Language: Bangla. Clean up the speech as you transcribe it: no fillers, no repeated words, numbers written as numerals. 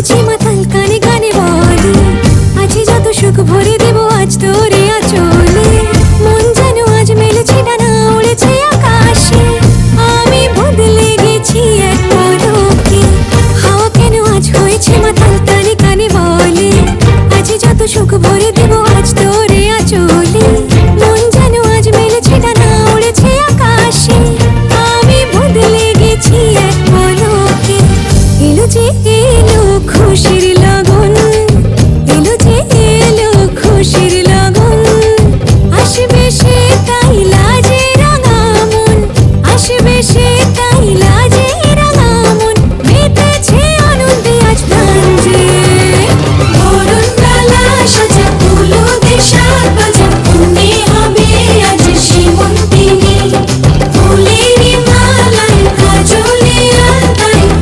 হয়েছি মাতাল, কানে কানে বলে আছে যত সুখ ভরে দেব আজ তোরে আঁচলে। মন যেন আজ মেলেছে ডানা, উড়েছে আকাশে। আমি বদলে গেছি এক পলকে। হাওয়া কেন আজ হয়েছে মাতাল, কানে কানে বলে আছে যত সুখ ভরে দেব আজ তোরে আঁচলে। মন যেন আজ মেলেছে ডানা, উড়েছে আকাশে। আমি বদলে গেছি এক পলকে। এলো যে এলো খুশির লগন।